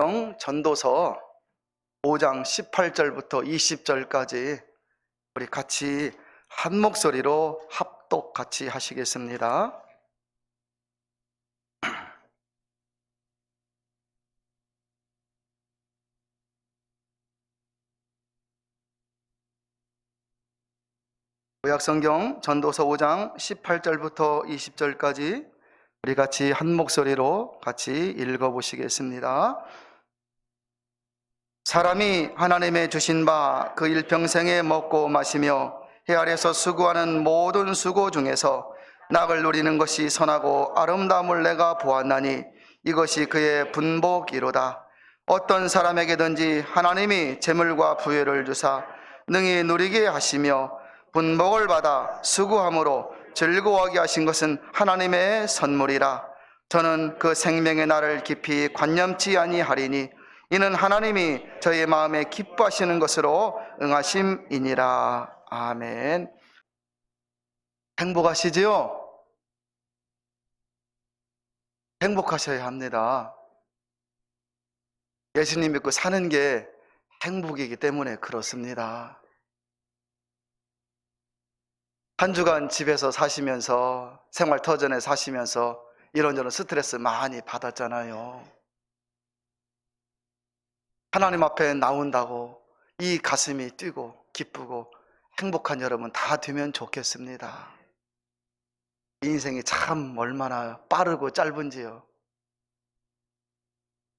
구약성경 전도서 5장 18절부터 20절까지 우리 같이 한 목소리로 합독 같이 하시겠습니다. 구약성경 전도서 5장 18절부터 20절까지 우리 같이 한 목소리로 같이 읽어보시겠습니다. 사람이 하나님의 주신 바 그 일평생에 먹고 마시며 해 아래서 수고하는 모든 수고 중에서 낙을 누리는 것이 선하고 아름다움을 내가 보았나니 이것이 그의 분복이로다. 어떤 사람에게든지 하나님이 재물과 부여를 주사 능히 누리게 하시며 분복을 받아 수고함으로 즐거워하게 하신 것은 하나님의 선물이라. 저는 그 생명의 날을 깊이 관념치 아니하리니 이는 하나님이 저의 마음에 기뻐하시는 것으로 응하심이니라. 아멘. 행복하시지요? 행복하셔야 합니다. 예수님 믿고 사는 게 행복이기 때문에 그렇습니다. 한 주간 집에서 사시면서 생활터전에 사시면서 이런저런 스트레스 많이 받았잖아요. 하나님 앞에 나온다고 이 가슴이 뛰고 기쁘고 행복한 여러분 다 되면 좋겠습니다. 인생이 참 얼마나 빠르고 짧은지요.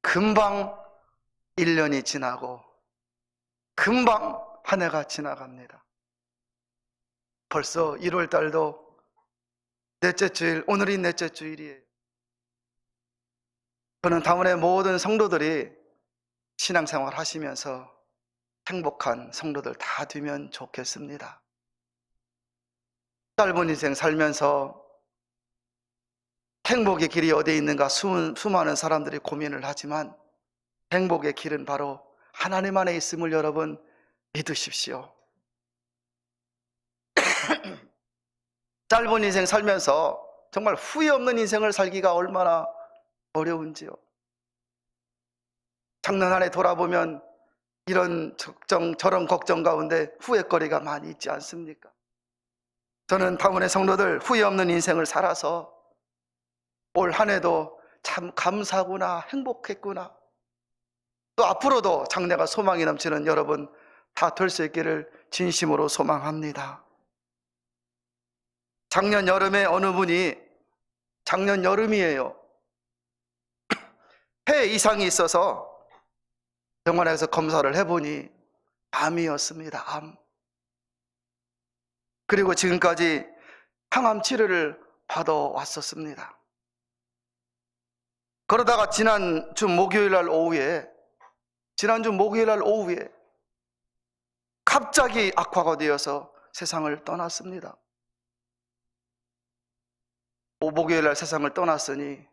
금방 1년이 지나고 금방 한 해가 지나갑니다. 벌써 1월 달도 넷째 주일, 오늘이 넷째 주일이에요. 저는 당원의 모든 성도들이 신앙생활 하시면서 행복한 성도들 다 되면 좋겠습니다. 짧은 인생 살면서 행복의 길이 어디에 있는가 수많은 사람들이 고민을 하지만 행복의 길은 바로 하나님 안에 있음을 여러분 믿으십시오. 짧은 인생 살면서 정말 후회 없는 인생을 살기가 얼마나 어려운지요. 작년 한 해 돌아보면 이런 걱정 저런 걱정 가운데 후회거리가 많이 있지 않습니까? 저는 당원의 성도들 후회 없는 인생을 살아서 올 한 해도 참 감사하구나, 행복했구나, 또 앞으로도 장래가 소망이 넘치는 여러분 다 될 수 있기를 진심으로 소망합니다. 작년 여름에 어느 분이, 작년 여름이에요, 폐 이상이 있어서 병원에서 검사를 해보니 암이었습니다. 암. 그리고 지금까지 항암 치료를 받아왔었습니다. 그러다가 지난주 목요일 날 오후에 갑자기 악화가 되어서 세상을 떠났습니다. 목요일 날 세상을 떠났으니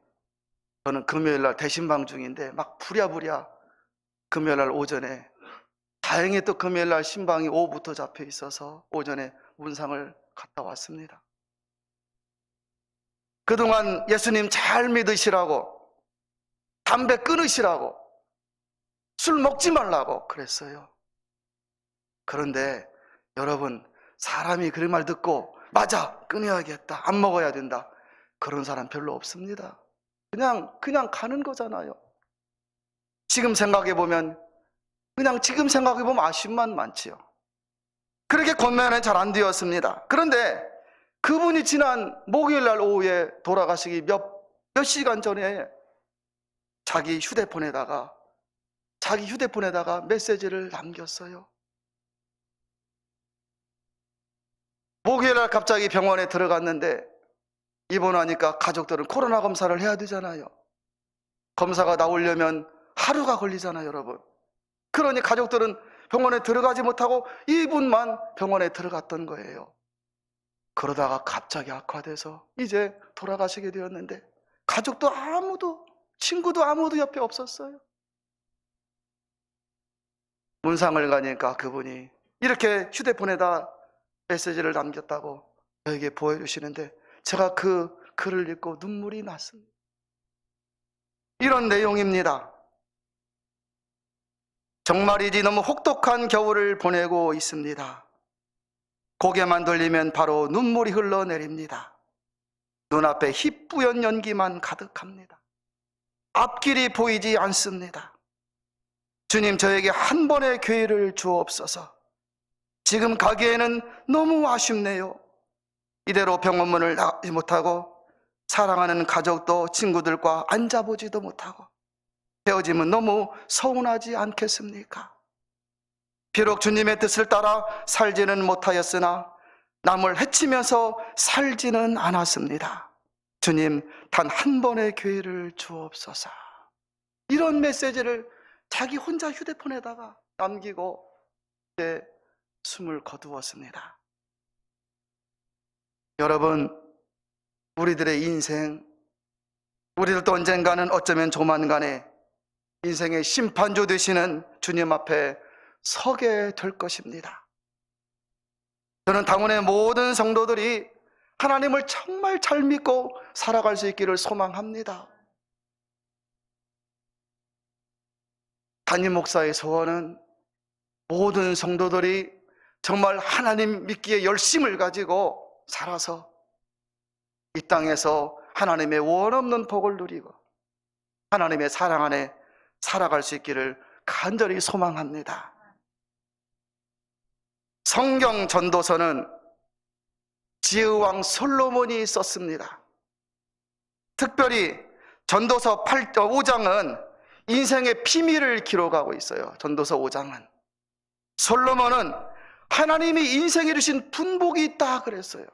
저는 금요일 날 대신방 중인데 막 부랴부랴 금요일 날 오전에, 다행히 또 금요일 날 신방이 오후부터 잡혀 있어서 오전에 문상을 갔다 왔습니다. 그동안 예수님 잘 믿으시라고, 담배 끊으시라고, 술 먹지 말라고 그랬어요. 그런데 여러분, 사람이 그런 말 듣고 맞아, 끊어야겠다, 안 먹어야 된다, 그런 사람 별로 없습니다. 그냥 가는 거잖아요. 지금 생각해보면 아쉬움만 많지요. 그렇게 권면은 잘 안 되었습니다. 그런데 그분이 지난 목요일 날 오후에 돌아가시기 몇 시간 전에 자기 휴대폰에다가 메시지를 남겼어요. 목요일 날 갑자기 병원에 들어갔는데 입원하니까 가족들은 코로나 검사를 해야 되잖아요. 검사가 나오려면 하루가 걸리잖아요, 여러분. 그러니 가족들은 병원에 들어가지 못하고 이분만 병원에 들어갔던 거예요. 그러다가 갑자기 악화돼서 이제 돌아가시게 되었는데 가족도 친구도 아무도 옆에 없었어요. 문상을 가니까 그분이 이렇게 휴대폰에다 메시지를 남겼다고 저에게 보여주시는데 제가 그 글을 읽고 눈물이 났습니다. 이런 내용입니다. 정말이지 너무 혹독한 겨울을 보내고 있습니다. 고개만 돌리면 바로 눈물이 흘러내립니다. 눈앞에 희뿌연 연기만 가득합니다. 앞길이 보이지 않습니다. 주님, 저에게 한 번의 기회를 주옵소서. 지금 가기에는 너무 아쉽네요. 이대로 병원문을 나가지 못하고 사랑하는 가족도 친구들과 앉아보지도 못하고 헤어지면 너무 서운하지 않겠습니까? 비록 주님의 뜻을 따라 살지는 못하였으나 남을 해치면서 살지는 않았습니다. 주님, 단 한 번의 기회를 주옵소서. 이런 메시지를 자기 혼자 휴대폰에다가 남기고 이제 숨을 거두었습니다. 여러분, 우리들의 인생, 우리들도 언젠가는 어쩌면 조만간에 인생의 심판주 되시는 주님 앞에 서게 될 것입니다. 저는 당원의 모든 성도들이 하나님을 정말 잘 믿고 살아갈 수 있기를 소망합니다. 담임 목사의 소원은 모든 성도들이 정말 하나님 믿기에 열심을 가지고 살아서 이 땅에서 하나님의 원없는 복을 누리고 하나님의 사랑 안에 살아갈 수 있기를 간절히 소망합니다. 성경 전도서는 지혜왕 솔로몬이 썼습니다. 특별히 전도서 5장은 인생의 비밀을 기록하고 있어요. 전도서 5장은. 솔로몬은 하나님이 인생에 주신 분복이 있다 그랬어요.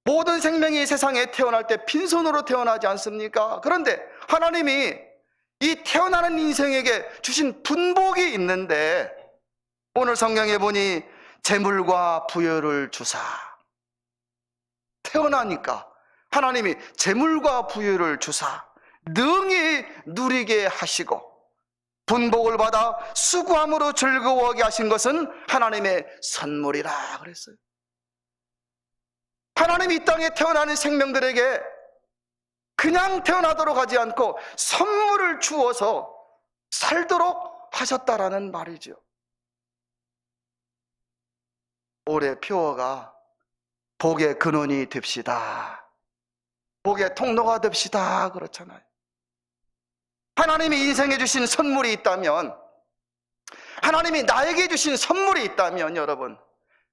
모든 생명이 세상에 태어날 때 빈손으로 태어나지 않습니까? 그런데 하나님이 이 태어나는 인생에게 주신 분복이 있는데 오늘 성경에 보니 재물과 부여를 주사, 태어나니까 하나님이 재물과 부여를 주사 능히 누리게 하시고 분복을 받아 수고함으로 즐거워하게 하신 것은 하나님의 선물이라 그랬어요. 하나님이 이 땅에 태어나는 생명들에게 그냥 태어나도록 하지 않고 선물을 주어서 살도록 하셨다라는 말이죠. 올해 표어가 복의 근원이 됩시다, 복의 통로가 됩시다 그렇잖아요. 하나님이 인생에 주신 선물이 있다면, 하나님이 나에게 주신 선물이 있다면 여러분,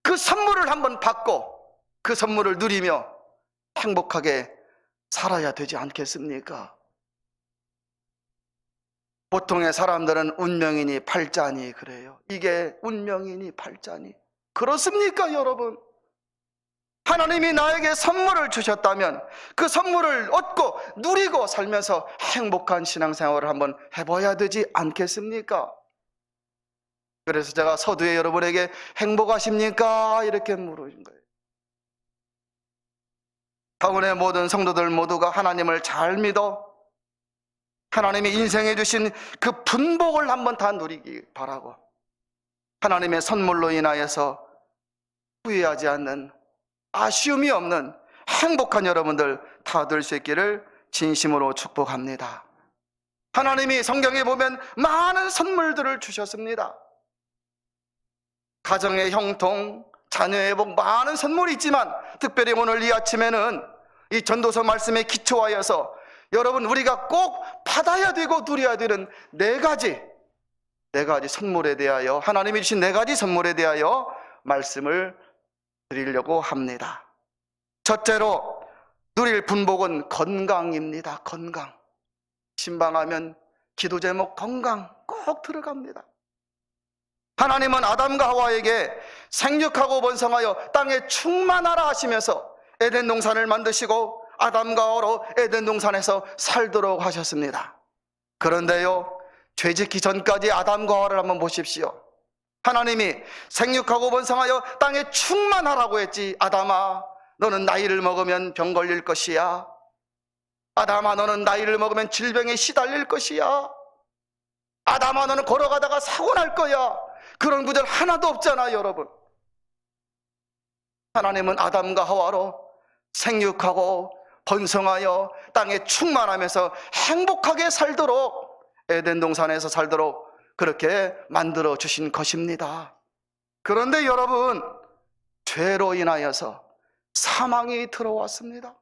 그 선물을 한번 받고 그 선물을 누리며 행복하게 살아야 되지 않겠습니까? 보통의 사람들은 운명이니 팔자니 그래요. 이게 운명이니 팔자니 그렇습니까 여러분? 하나님이 나에게 선물을 주셨다면 그 선물을 얻고 누리고 살면서 행복한 신앙생활을 한번 해봐야 되지 않겠습니까? 그래서 제가 서두에 여러분에게 행복하십니까? 이렇게 물은 거예요. 타운의 모든 성도들 모두가 하나님을 잘 믿어 하나님이 인생에 주신 그 분복을 한번 다 누리기 바라고, 하나님의 선물로 인하여서 후회하지 않는, 아쉬움이 없는 행복한 여러분들 다 될 수 있기를 진심으로 축복합니다. 하나님이 성경에 보면 많은 선물들을 주셨습니다. 가정의 형통, 자녀의 복, 많은 선물이 있지만 특별히 오늘 이 아침에는 이 전도서 말씀에 기초하여서 여러분 우리가 꼭 받아야 되고 누려야 되는 네 가지 선물에 대하여, 하나님이 주신 네 가지 선물에 대하여 말씀을 드리려고 합니다. 첫째로 누릴 분복은 건강입니다. 건강. 신방하면 기도 제목 건강 꼭 들어갑니다. 하나님은 아담과 하와에게 생육하고 번성하여 땅에 충만하라 하시면서 에덴 동산을 만드시고 아담과 하와로 에덴 동산에서 살도록 하셨습니다. 그런데요, 죄짓기 전까지 아담과 하와를 한번 보십시오. 하나님이 생육하고 번성하여 땅에 충만하라고 했지. 아담아, 너는 나이를 먹으면 병 걸릴 것이야. 아담아, 너는 나이를 먹으면 질병에 시달릴 것이야. 아담아, 너는 걸어가다가 사고 날 거야. 그런 구절 하나도 없잖아요 여러분. 하나님은 아담과 하와로 생육하고 번성하여 땅에 충만하면서 행복하게 살도록, 에덴 동산에서 살도록 그렇게 만들어 주신 것입니다. 그런데 여러분, 죄로 인하여서 사망이 들어왔습니다.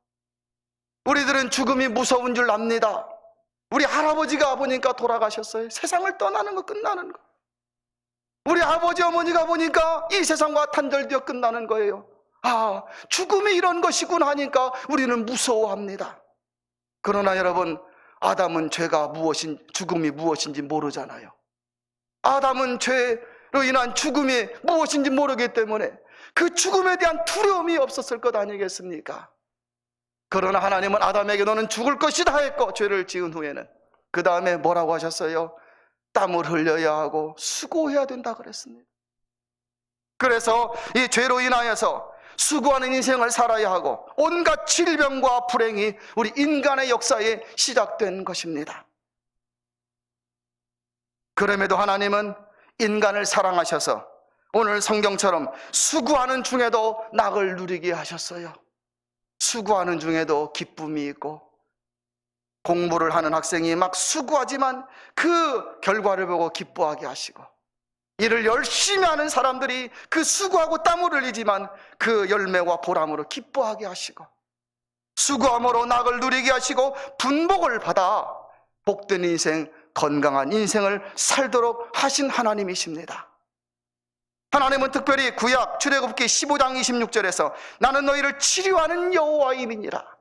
우리들은 죽음이 무서운 줄 압니다. 우리 할아버지가 보니까 돌아가셨어요. 세상을 떠나는 거, 끝나는 거. 우리 아버지 어머니가 보니까 이 세상과 단절되어 끝나는 거예요. 아, 죽음이 이런 것이구나 하니까 우리는 무서워합니다. 그러나 여러분, 아담은 죽음이 무엇인지 모르잖아요. 아담은 죄로 인한 죽음이 무엇인지 모르기 때문에 그 죽음에 대한 두려움이 없었을 것 아니겠습니까? 그러나 하나님은 아담에게 너는 죽을 것이다 했고, 죄를 지은 후에는 그 다음에 뭐라고 하셨어요? 땀을 흘려야 하고 수고해야 된다 그랬습니다. 그래서 이 죄로 인하여서 수고하는 인생을 살아야 하고 온갖 질병과 불행이 우리 인간의 역사에 시작된 것입니다. 그럼에도 하나님은 인간을 사랑하셔서 오늘 성경처럼 수고하는 중에도 낙을 누리게 하셨어요. 수고하는 중에도 기쁨이 있고, 공부를 하는 학생이 막 수고하지만 그 결과를 보고 기뻐하게 하시고, 일을 열심히 하는 사람들이 그 수고하고 땀을 흘리지만 그 열매와 보람으로 기뻐하게 하시고, 수고함으로 낙을 누리게 하시고 분복을 받아 복된 인생, 건강한 인생을 살도록 하신 하나님이십니다. 하나님은 특별히 구약 출애굽기 15장 26절에서 나는 너희를 치료하는 여호와임이니라.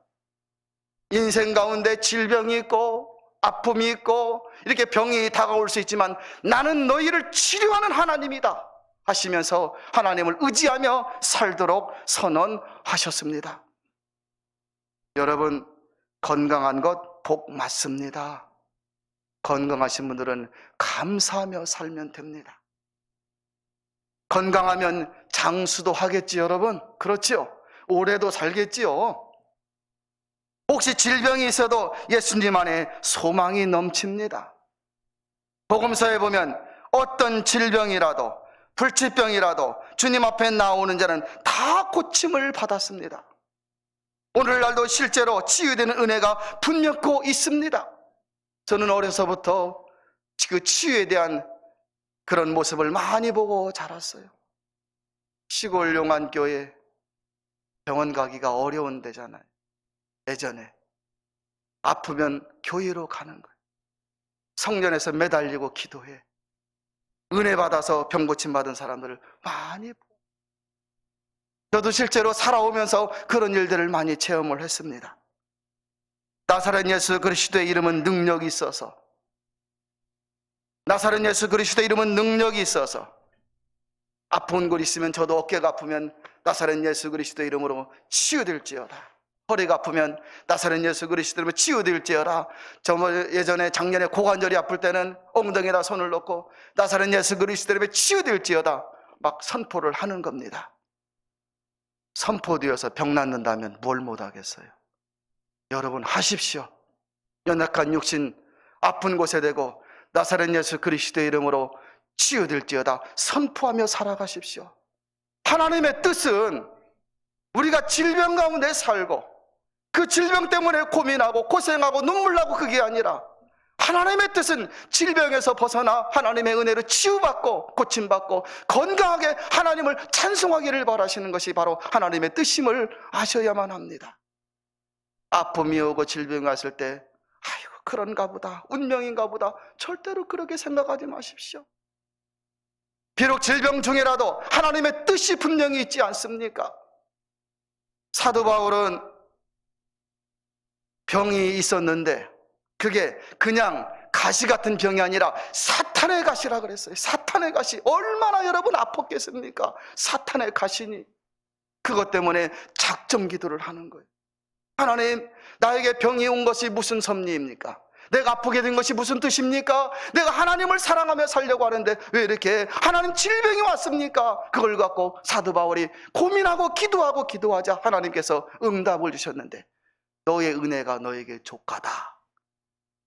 인생 가운데 질병이 있고 아픔이 있고 이렇게 병이 다가올 수 있지만 나는 너희를 치료하는 하나님이다 하시면서 하나님을 의지하며 살도록 선언하셨습니다. 여러분, 건강한 것 복 맞습니다. 건강하신 분들은 감사하며 살면 됩니다. 건강하면 장수도 하겠지 여러분. 그렇죠? 오래도 살겠지요. 혹시 질병이 있어도 예수님 안에 소망이 넘칩니다. 복음서에 보면 어떤 질병이라도 불치병이라도 주님 앞에 나오는 자는 다 고침을 받았습니다. 오늘날도 실제로 치유되는 은혜가 분명코 있습니다. 저는 어려서부터 그 치유에 대한 그런 모습을 많이 보고 자랐어요. 시골 용안교회 병원 가기가 어려운 데잖아요. 예전에 아프면 교회로 가는 거예요. 성전에서 매달리고 기도해. 은혜 받아서 병 고침 받은 사람들을 많이 보고, 저도 실제로 살아오면서 그런 일들을 많이 체험을 했습니다. 나사렛 예수 그리스도의 이름은 능력이 있어서, 나사렛 예수 그리스도의 이름은 능력이 있어서 아픈 곳 있으면, 저도 어깨가 아프면 나사렛 예수 그리스도의 이름으로 치유될지어다. 허리가 아프면 나사렛 예수 그리스도의 이름으로 치유될지어다. 예전에 작년에 고관절이 아플 때는 엉덩이에다 손을 놓고 나사렛 예수 그리스도의 이름으로 치유될지어다 막 선포를 하는 겁니다. 선포되어서 병 낫는다면 뭘 못하겠어요. 여러분 하십시오. 연약한 육신 아픈 곳에 대고 나사렛 예수 그리스도의 이름으로 치유될지어다 선포하며 살아가십시오. 하나님의 뜻은 우리가 질병 가운데 살고 그 질병 때문에 고민하고 고생하고 눈물 나고 그게 아니라, 하나님의 뜻은 질병에서 벗어나 하나님의 은혜로 치유받고 고침받고 건강하게 하나님을 찬송하기를 바라시는 것이 바로 하나님의 뜻임을 아셔야만 합니다. 아픔이 오고 질병이 왔을 때 아이고 그런가 보다, 운명인가 보다, 절대로 그렇게 생각하지 마십시오. 비록 질병 중이라도 하나님의 뜻이 분명히 있지 않습니까? 사도 바울은 병이 있었는데 그게 그냥 가시 같은 병이 아니라 사탄의 가시라 그랬어요. 사탄의 가시. 얼마나 여러분 아팠겠습니까? 사탄의 가시니. 그것 때문에 작정 기도를 하는 거예요. 하나님, 나에게 병이 온 것이 무슨 섭리입니까? 내가 아프게 된 것이 무슨 뜻입니까? 내가 하나님을 사랑하며 살려고 하는데 왜 이렇게 하나님 질병이 왔습니까? 그걸 갖고 사도 바울이 고민하고 기도하자 하나님께서 응답을 주셨는데, 너의 은혜가 너에게 족하다.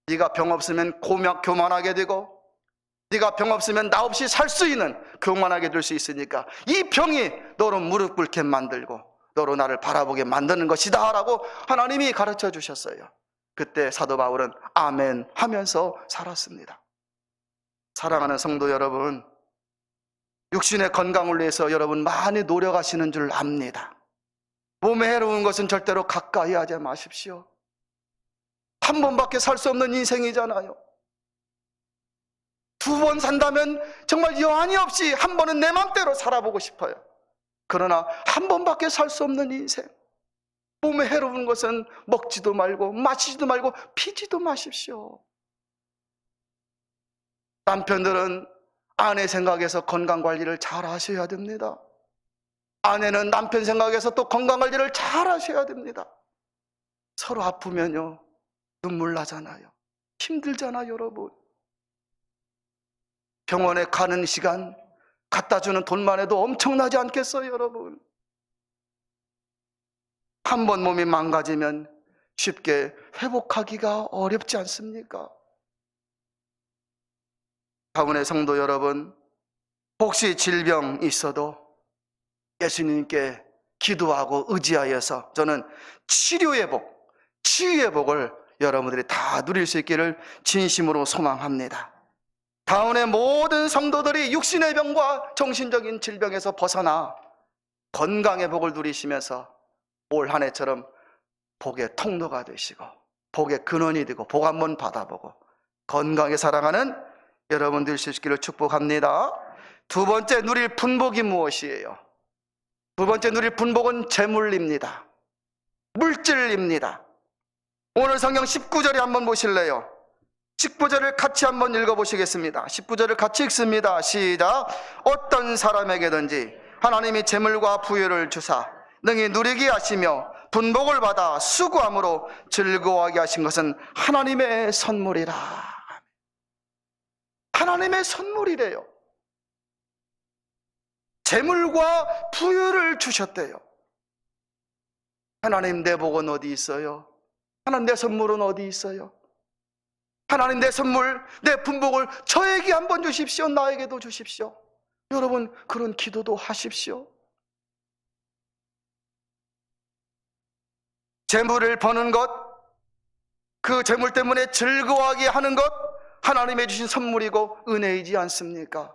네가 병 없으면 교만하게 되고, 네가 병 없으면 나 없이 살 수 있는 교만하게 될 수 있으니까 이 병이 너로 무릎 꿇게 만들고 너로 나를 바라보게 만드는 것이다 라고 하나님이 가르쳐 주셨어요. 그때 사도 바울은 아멘 하면서 살았습니다. 사랑하는 성도 여러분, 육신의 건강을 위해서 여러분 많이 노력하시는 줄 압니다. 몸에 해로운 것은 절대로 가까이 하지 마십시오. 한 번밖에 살 수 없는 인생이잖아요. 두 번 산다면 정말 여한이 없이 한 번은 내 맘대로 살아보고 싶어요. 그러나 한 번밖에 살 수 없는 인생, 몸에 해로운 것은 먹지도 말고 마시지도 말고 피지도 마십시오. 남편들은 아내 생각에서 건강관리를 잘 하셔야 됩니다. 아내는 남편 생각에서 또 건강관리를 잘 하셔야 됩니다. 서로 아프면요 눈물 나잖아요. 힘들잖아요. 여러분, 병원에 가는 시간, 갖다 주는 돈만 해도 엄청나지 않겠어요? 여러분, 한 번 몸이 망가지면 쉽게 회복하기가 어렵지 않습니까? 가문의 성도 여러분, 혹시 질병이 있어도 예수님께 기도하고 의지하여서 저는 치유의 복을 여러분들이 다 누릴 수 있기를 진심으로 소망합니다. 가운의 모든 성도들이 육신의 병과 정신적인 질병에서 벗어나 건강의 복을 누리시면서 올 한 해처럼 복의 통로가 되시고 복의 근원이 되고 복 한번 받아보고 건강에 살아가는 여러분 될 수 있기를 축복합니다. 두 번째 누릴 분복이 무엇이에요? 두 번째 누릴 분복은 재물입니다. 물질입니다. 오늘 성경 19절에 한번 보실래요? 19절을 같이 한번 읽어보시겠습니다. 19절을 같이 읽습니다. 시작. 어떤 사람에게든지 하나님이 재물과 부유를 주사 능히 누리게 하시며 분복을 받아 수고함으로 즐거워하게 하신 것은 하나님의 선물이라. 하나님의 선물이래요. 재물과 부유를 주셨대요. 하나님, 내 복은 어디 있어요? 하나님, 내 선물은 어디 있어요? 하나님, 내 선물, 내 분복을 저에게 한번 주십시오. 나에게도 주십시오. 여러분, 그런 기도도 하십시오. 재물을 버는 것, 그 재물 때문에 즐거워하게 하는 것, 하나님의 주신 선물이고 은혜이지 않습니까?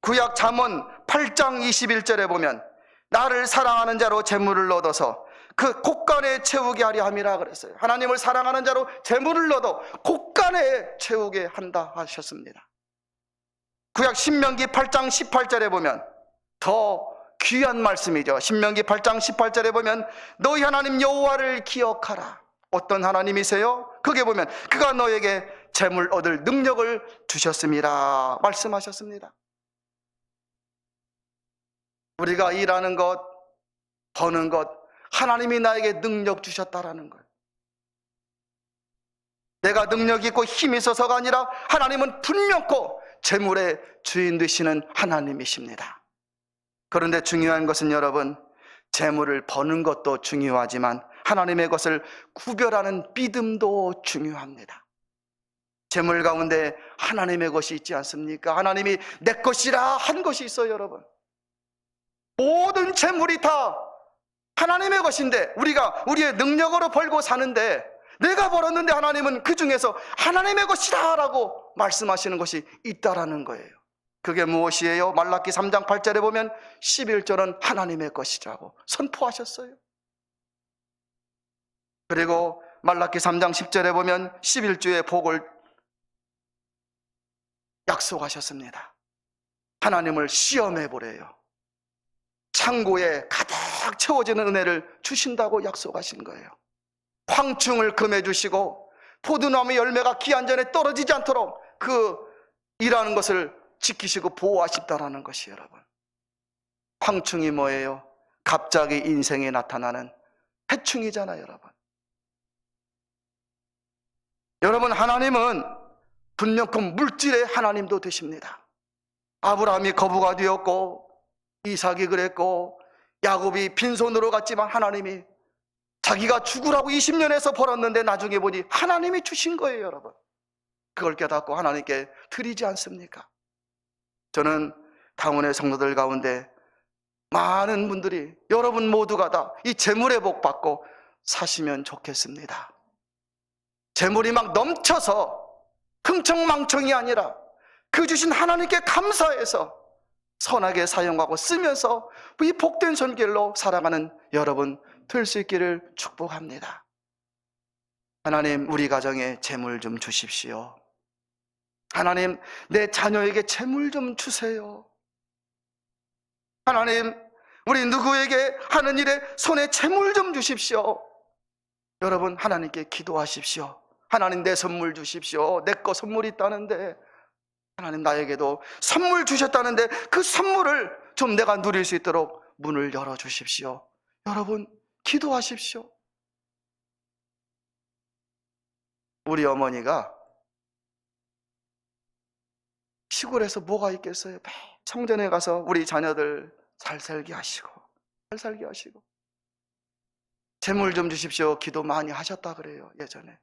구약 잠언 8장 21절에 보면 나를 사랑하는 자로 재물을 얻어서 그 곳간에 채우게 하려 함이라 그랬어요. 하나님을 사랑하는 자로 재물을 얻어 곳간에 채우게 한다 하셨습니다. 구약 신명기 8장 18절에 보면 더 귀한 말씀이죠. 신명기 8장 18절에 보면 너희 하나님 여호와를 기억하라. 어떤 하나님이세요? 거기에 보면 그가 너에게 재물 얻을 능력을 주셨습니다 말씀하셨습니다. 우리가 일하는 것, 버는 것, 하나님이 나에게 능력 주셨다라는 것. 내가 능력 있고 힘이 있어서가 아니라 하나님은 분명코 재물의 주인 되시는 하나님이십니다. 그런데 중요한 것은 여러분, 재물을 버는 것도 중요하지만 하나님의 것을 구별하는 믿음도 중요합니다. 재물 가운데 하나님의 것이 있지 않습니까? 하나님이 내 것이라 한 것이 있어요. 여러분, 모든 재물이 다 하나님의 것인데 우리가 우리의 능력으로 벌고 사는데 내가 벌었는데 하나님은 그 중에서 하나님의 것이다 라고 말씀하시는 것이 있다라는 거예요. 그게 무엇이에요? 말라기 3장 8절에 보면 11절은 하나님의 것이라고 선포하셨어요. 그리고 말라기 3장 10절에 보면 11주의 복을 약속하셨습니다. 하나님을 시험해 보래요. 창고에 가득 채워지는 은혜를 주신다고 약속하신 거예요. 황충을 금해 주시고 포도나무 열매가 기한 전에 떨어지지 않도록 그 일하는 것을 지키시고 보호하신다라는 것이 여러분. 황충이 뭐예요? 갑자기 인생에 나타나는 해충이잖아요. 여러분. 여러분, 하나님은 분명 그 물질의 하나님도 되십니다. 아브라함이 거부가 되었고 이삭이 그랬고 야곱이 빈손으로 갔지만 하나님이 자기가 죽으라고 20년에서 벌었는데 나중에 보니 하나님이 주신 거예요. 여러분, 그걸 깨닫고 하나님께 드리지 않습니까? 저는 당원의 성도들 가운데 많은 분들이 여러분 모두가 다 이 재물의 복 받고 사시면 좋겠습니다. 재물이 막 넘쳐서 흥청망청이 아니라 그 주신 하나님께 감사해서 선하게 사용하고 쓰면서 이 복된 손길로 살아가는 여러분 될 수 있기를 축복합니다. 하나님, 우리 가정에 재물 좀 주십시오. 하나님, 내 자녀에게 재물 좀 주세요. 하나님, 우리 누구에게 하는 일에 손에 재물 좀 주십시오. 여러분, 하나님께 기도하십시오. 하나님, 내 선물 주십시오. 내 거 선물 있다는데, 하나님 나에게도 선물 주셨다는데 그 선물을 좀 내가 누릴 수 있도록 문을 열어주십시오. 여러분, 기도하십시오. 우리 어머니가 시골에서 뭐가 있겠어요? 매 청전에 가서 우리 자녀들 잘 살게 하시고 재물 좀 주십시오 기도 많이 하셨다 그래요, 예전에.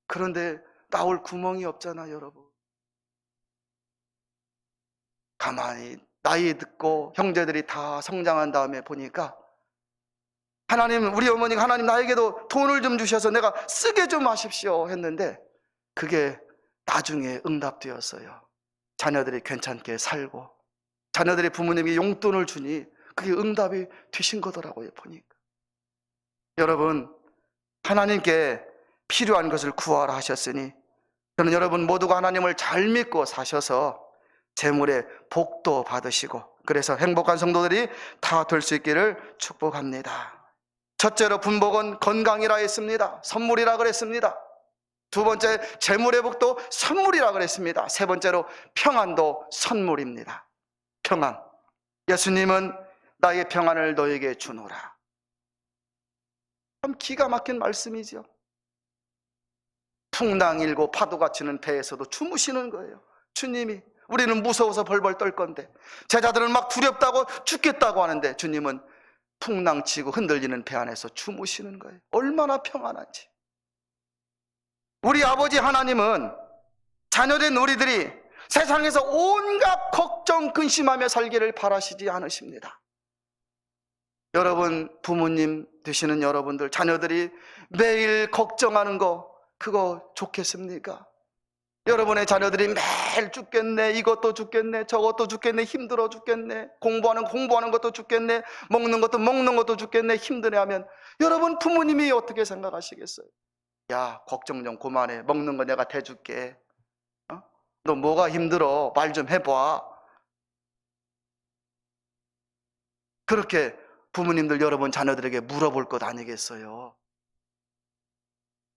그런데 나올 구멍이 없잖아, 여러분. 가만히 나이 듣고 형제들이 다 성장한 다음에 보니까 하나님, 우리 어머니가 하나님 나에게도 돈을 좀 주셔서 내가 쓰게 좀 하십시오 했는데 그게 나중에 응답되었어요. 자녀들이 괜찮게 살고 자녀들이 부모님이 용돈을 주니 그게 응답이 되신 거더라고요, 보니까. 여러분, 하나님께 필요한 것을 구하라 하셨으니 저는 여러분 모두가 하나님을 잘 믿고 사셔서 재물의 복도 받으시고 그래서 행복한 성도들이 다 될 수 있기를 축복합니다. 첫째로 분복은 건강이라 했습니다. 선물이라 그랬습니다. 두 번째, 재물의 복도 선물이라 그랬습니다. 세 번째로 평안도 선물입니다. 평안. 예수님은 나의 평안을 너에게 주노라. 참 기가 막힌 말씀이죠. 풍랑 일고 파도가 치는 배에서도 주무시는 거예요. 주님이. 우리는 무서워서 벌벌 떨 건데, 제자들은 막 두렵다고 죽겠다고 하는데 주님은 풍랑치고 흔들리는 배 안에서 주무시는 거예요. 얼마나 평안한지. 우리 아버지 하나님은 자녀된 우리들이 세상에서 온갖 걱정 근심하며 살기를 바라시지 않으십니다. 여러분, 부모님 되시는 여러분들, 자녀들이 매일 걱정하는 거 그거 좋겠습니까? 여러분의 자녀들이 매일 죽겠네, 이것도 죽겠네, 저것도 죽겠네, 힘들어 죽겠네, 공부하는 것도 죽겠네, 먹는 것도 죽겠네, 힘드네 하면 여러분 부모님이 어떻게 생각하시겠어요? 야, 걱정 좀 그만해. 먹는 거 내가 대줄게. 너 뭐가 힘들어? 말 좀 해봐. 그렇게 부모님들 여러분 자녀들에게 물어볼 것 아니겠어요?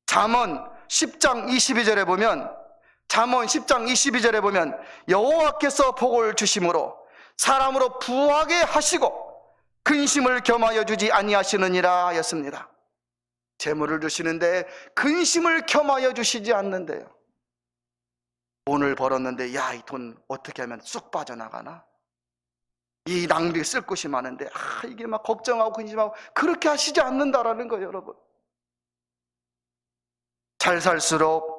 잠언 10장 22절에 보면 여호와께서 복을 주심으로 사람으로 부하게 하시고 근심을 겸하여 주지 아니하시느니라 하였습니다. 재물을 주시는데 근심을 겸하여 주시지 않는데요. 돈을 벌었는데 야, 이 돈 어떻게 하면 쑥 빠져나가나? 이 낭비 쓸 곳이 많은데 이게 막 걱정하고 근심하고 그렇게 하시지 않는다라는 거예요, 여러분. 잘 살수록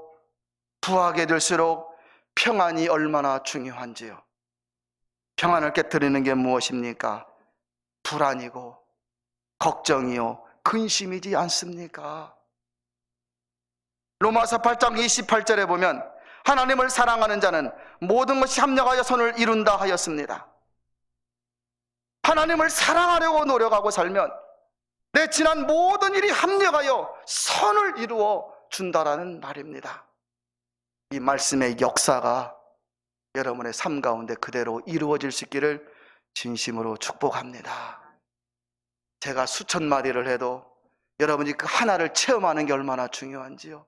부하게 될수록 평안이 얼마나 중요한지요. 평안을 깨뜨리는 게 무엇입니까? 불안이고 걱정이요 근심이지 않습니까? 로마서 8장 28절에 보면 하나님을 사랑하는 자는 모든 것이 합력하여 선을 이룬다 하였습니다. 하나님을 사랑하려고 노력하고 살면 내 지난 모든 일이 합력하여 선을 이루어 준다라는 말입니다. 이 말씀의 역사가 여러분의 삶 가운데 그대로 이루어질 수 있기를 진심으로 축복합니다. 제가 수천 마디를 해도 여러분이 그 하나를 체험하는 게 얼마나 중요한지요.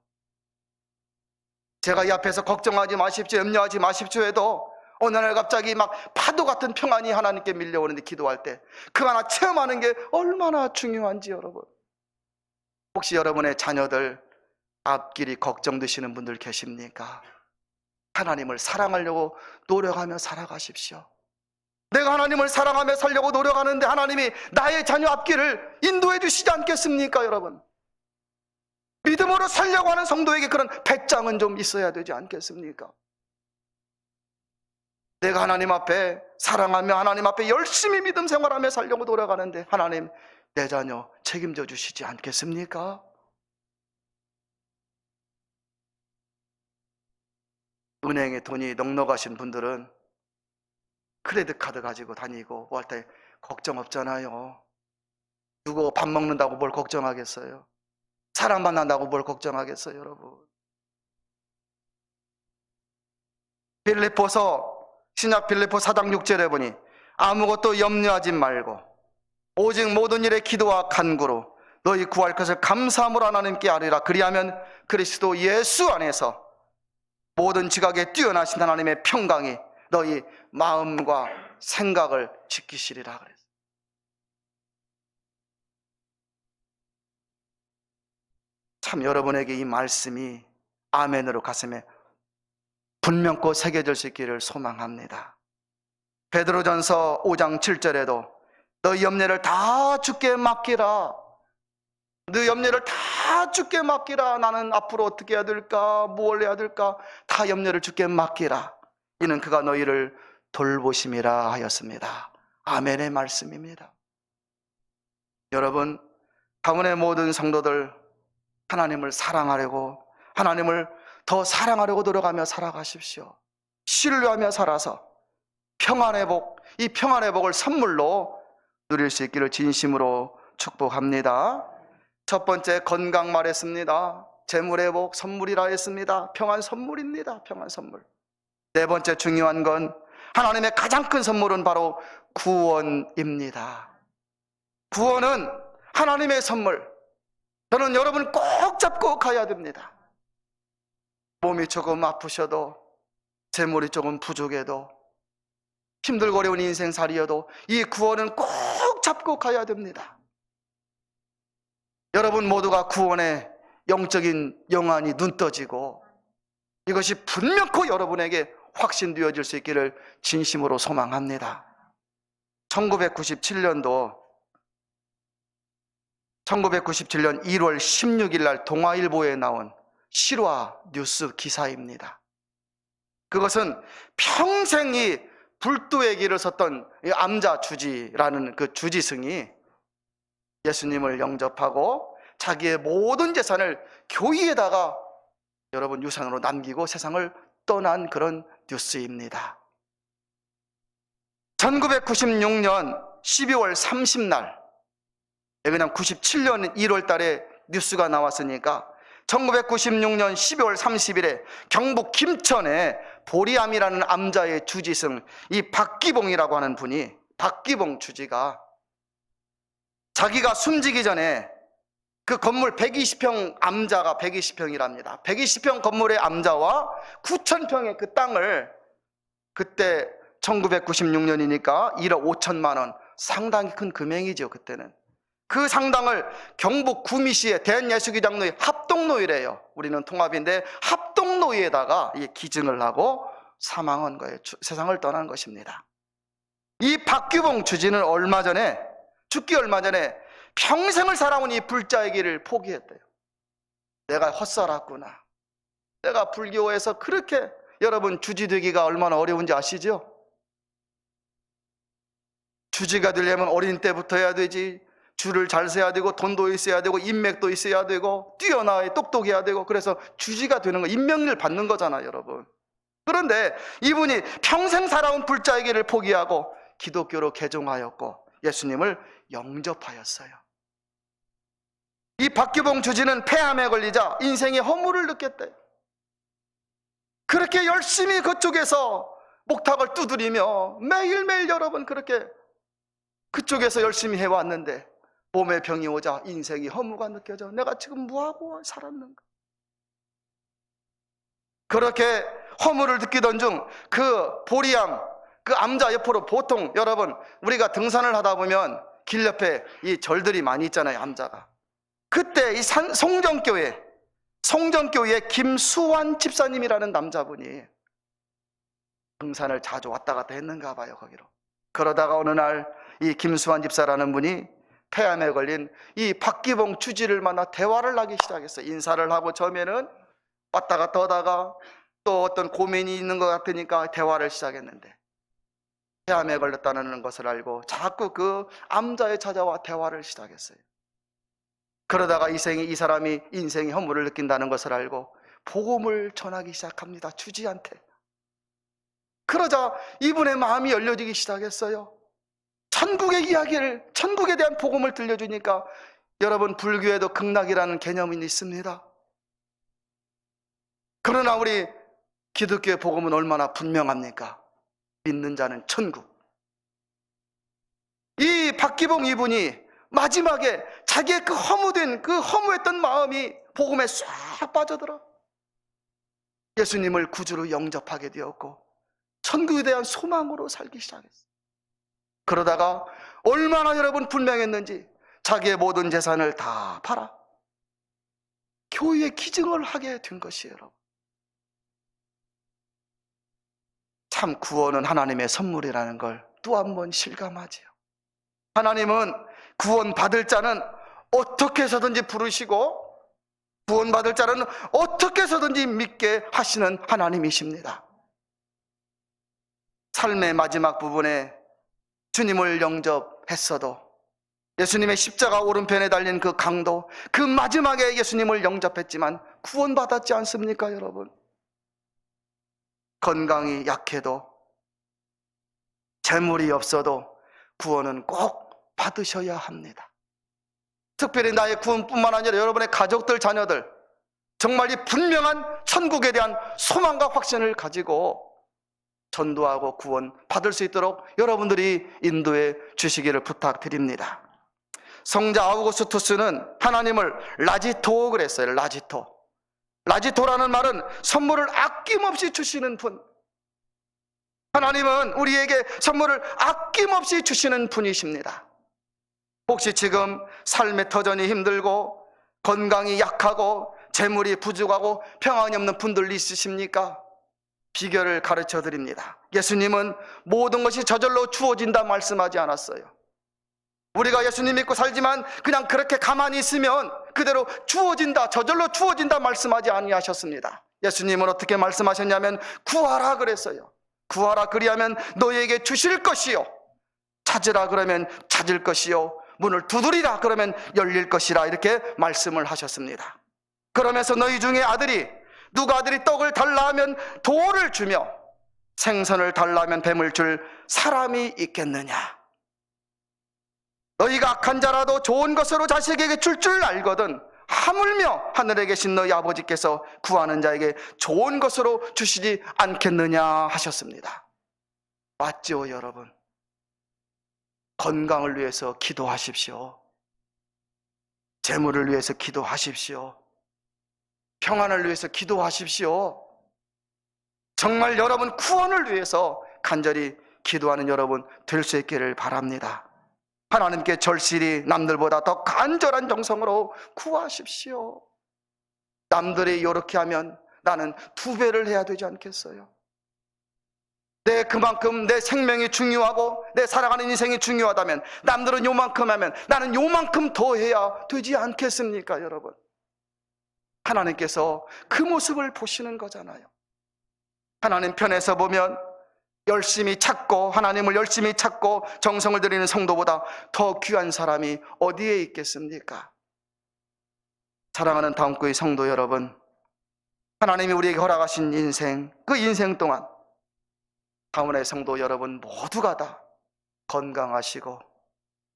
제가 이 앞에서 걱정하지 마십시오, 염려하지 마십시오 해도 어느 날 갑자기 막 파도 같은 평안이 하나님께 밀려오는데 기도할 때 그 하나 체험하는 게 얼마나 중요한지 여러분. 혹시 여러분의 자녀들 앞길이 걱정되시는 분들 계십니까? 하나님을 사랑하려고 노력하며 살아가십시오. 내가 하나님을 사랑하며 살려고 노력하는데 하나님이 나의 자녀 앞길을 인도해 주시지 않겠습니까, 여러분? 믿음으로 살려고 하는 성도에게 그런 배짱은 좀 있어야 되지 않겠습니까? 내가 하나님 앞에 사랑하며 하나님 앞에 열심히 믿음 생활하며 살려고 노력하는데 하나님, 내 자녀 책임져 주시지 않겠습니까? 은행에 돈이 넉넉하신 분들은 크레딧 카드 가지고 다니고 뭐 할 때 걱정 없잖아요. 누구 밥 먹는다고 뭘 걱정하겠어요? 사람 만난다고 뭘 걱정하겠어요, 여러분? 신약 빌립보 4장 6절에 보니 아무것도 염려하지 말고 오직 모든 일에 기도와 간구로 너희 구할 것을 감사함으로 하나님께 아뢰라. 그리하면 그리스도 예수 안에서 모든 지각에 뛰어나신 하나님의 평강이 너희 마음과 생각을 지키시리라 그랬어요. 참 여러분에게 이 말씀이 아멘으로 가슴에 분명코 새겨질 수 있기를 소망합니다. 베드로전서 5장 7절에도 너희 염려를 다 주께 맡기라. 너희 염려를 다 주께 맡기라. 나는 앞으로 어떻게 해야 될까? 뭘 해야 될까? 다 염려를 주께 맡기라. 이는 그가 너희를 돌보심이라 하였습니다. 아멘의 말씀입니다. 여러분, 가문의 모든 성도들 하나님을 사랑하려고, 하나님을 더 사랑하려고 노력하며 살아가십시오. 신뢰하며 살아서 평안의 복, 이 평안의 복을 선물로 누릴 수 있기를 진심으로 축복합니다. 첫 번째, 건강 말했습니다. 재물의 복 선물이라 했습니다. 평안 선물입니다. 평안 선물. 네 번째 중요한 건 하나님의 가장 큰 선물은 바로 구원입니다. 구원은 하나님의 선물. 저는 여러분 꼭 잡고 가야 됩니다. 몸이 조금 아프셔도, 재물이 조금 부족해도, 힘들고 어려운 인생살이여도 이 구원은 꼭 잡고 가야 됩니다. 여러분 모두가 구원의 영적인 영안이 눈떠지고 이것이 분명코 여러분에게 확신되어질 수 있기를 진심으로 소망합니다. 1997년 1월 16일 날 동아일보에 나온 실화 뉴스 기사입니다. 그것은 평생이 불도의 길을 섰던 암자 주지라는 그 주지승이 예수님을 영접하고 자기의 모든 재산을 교회에다가 여러분 유산으로 남기고 세상을 떠난 그런 뉴스입니다. 1996년 12월 30날, 그냥 97년 1월 달에 뉴스가 나왔으니까 1996년 12월 30일에 경북 김천에 보리암이라는 암자의 주지승, 이 박기봉이라고 하는 분이, 박기봉 주지가 자기가 숨지기 전에 그 건물 120평 암자가 120평이랍니다. 120평 건물의 암자와 9,000평의 그 땅을 그때 1996년이니까 1억 5천만 원, 상당히 큰 금액이죠. 그때는 그 상당을 경북 구미시의 대한예수기장로회 합동노예래요. 우리는 통합인데 합동노예에다가 기증을 하고 사망한 거예요. 세상을 떠난 것입니다. 이 박규봉 주지는 죽기 얼마 전에 평생을 살아온 이 불자의 길을 포기했대요. 내가 헛살았구나. 내가 불교에서 그렇게, 여러분 주지 되기가 얼마나 어려운지 아시죠? 주지가 되려면 어린 때부터 해야 되지. 줄을 잘 서야 되고 돈도 있어야 되고 인맥도 있어야 되고 뛰어나야 똑똑해야 되고, 그래서 주지가 되는 거, 인명을 받는 거잖아요, 여러분. 그런데 이분이 평생 살아온 불자의 길을 포기하고 기독교로 개종하였고 예수님을 영접하였어요. 이 박규봉 주지는 폐암에 걸리자 인생의 허물을 느꼈대요. 그렇게 열심히 그쪽에서 목탁을 두드리며 매일매일 여러분 그렇게 그쪽에서 열심히 해왔는데 몸에 병이 오자 인생이 허무가 느껴져. 내가 지금 뭐하고 살았는가. 그렇게 허물을 느끼던 중 그 보리암, 그 암자 옆으로, 보통 여러분 우리가 등산을 하다 보면 길 옆에 이 절들이 많이 있잖아요, 암자가. 그때 이 송정교회 김수환 집사님이라는 남자분이 등산을 자주 왔다 갔다 했는가 봐요, 거기로. 그러다가 어느 날 이 김수환 집사라는 분이 폐암에 걸린 이 박기봉 주지를 만나 대화를 하기 시작했어요. 인사를 하고 처음에는 왔다 갔다 하다가 또 어떤 고민이 있는 것 같으니까 대화를 시작했는데, 폐암에 걸렸다는 것을 알고 자꾸 그 암자에 찾아와 대화를 시작했어요. 그러다가 이 사람이 인생의 허물을 느낀다는 것을 알고 복음을 전하기 시작합니다, 주지한테. 그러자 이분의 마음이 열려지기 시작했어요. 천국의 이야기를, 천국에 대한 복음을 들려주니까 여러분, 불교에도 극락이라는 개념이 있습니다. 그러나 우리 기독교의 복음은 얼마나 분명합니까? 믿는 자는 천국. 이 박기봉 이분이 마지막에 자기의 그 허무했던 마음이 복음에 싹 빠져들어 예수님을 구주로 영접하게 되었고 천국에 대한 소망으로 살기 시작했어요. 그러다가 얼마나 여러분 분명했는지 자기의 모든 재산을 다 팔아 교회에 기증을 하게 된 것이에요. 여러분, 참 구원은 하나님의 선물이라는 걸 또 한 번 실감하지요. 하나님은 구원받을 자는 어떻게 해서든지 부르시고 구원받을 자는 어떻게 해서든지 믿게 하시는 하나님이십니다. 삶의 마지막 부분에 주님을 영접했어도 예수님의 십자가 오른편에 달린 그 강도, 그 마지막에 예수님을 영접했지만 구원받았지 않습니까, 여러분? 건강이 약해도 재물이 없어도 구원은 꼭 받으셔야 합니다. 특별히 나의 구원뿐만 아니라 여러분의 가족들, 자녀들 정말 이 분명한 천국에 대한 소망과 확신을 가지고 전도하고 구원 받을 수 있도록 여러분들이 인도해 주시기를 부탁드립니다. 성자 아우구스투스는 하나님을 라지토 그랬어요. 라지토라는 말은 선물을 아낌없이 주시는 분. 하나님은 우리에게 선물을 아낌없이 주시는 분이십니다. 혹시 지금 삶의 터전이 힘들고 건강이 약하고 재물이 부족하고 평안이 없는 분들 있으십니까? 비결을 가르쳐 드립니다. 예수님은 모든 것이 저절로 주어진다 말씀하지 않았어요. 우리가 예수님 믿고 살지만 그냥 그렇게 가만히 있으면 그대로 주어진다, 저절로 주어진다 말씀하지 아니하셨습니다. 예수님은 어떻게 말씀하셨냐면 구하라 그랬어요. 구하라 그리하면 너희에게 주실 것이요, 찾으라 그러면 찾을 것이요, 문을 두드리라 그러면 열릴 것이라, 이렇게 말씀을 하셨습니다. 그러면서 너희 중에 누가 아들이 떡을 달라 하면 돌을 주며 생선을 달라 하면 뱀을 줄 사람이 있겠느냐? 너희가 악한 자라도 좋은 것으로 자식에게 줄 알거든 하물며 하늘에 계신 너희 아버지께서 구하는 자에게 좋은 것으로 주시지 않겠느냐 하셨습니다. 맞죠, 여러분? 건강을 위해서 기도하십시오. 재물을 위해서 기도하십시오. 평안을 위해서 기도하십시오. 정말 여러분 구원을 위해서 간절히 기도하는 여러분 될 수 있기를 바랍니다. 하나님께 절실히 남들보다 더 간절한 정성으로 구하십시오. 남들이 이렇게 하면 나는 2배를 해야 되지 않겠어요? 그만큼 내 생명이 중요하고 내 살아가는 인생이 중요하다면 남들은 요만큼 하면 나는 요만큼 더 해야 되지 않겠습니까, 여러분? 하나님께서 그 모습을 보시는 거잖아요. 하나님 편에서 보면 열심히 찾고 하나님을 열심히 찾고 정성을 들이는 성도보다 더 귀한 사람이 어디에 있겠습니까? 사랑하는 다음교회 성도 여러분, 하나님이 우리에게 허락하신 인생, 그 인생 동안 다문의 성도 여러분 모두가 다 건강하시고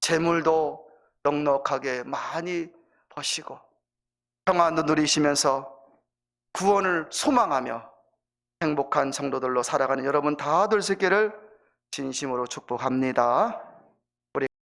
재물도 넉넉하게 많이 버시고 평안도 누리시면서 구원을 소망하며 행복한 성도들로 살아가는 여러분 다 될 수 있기를 진심으로 축복합니다.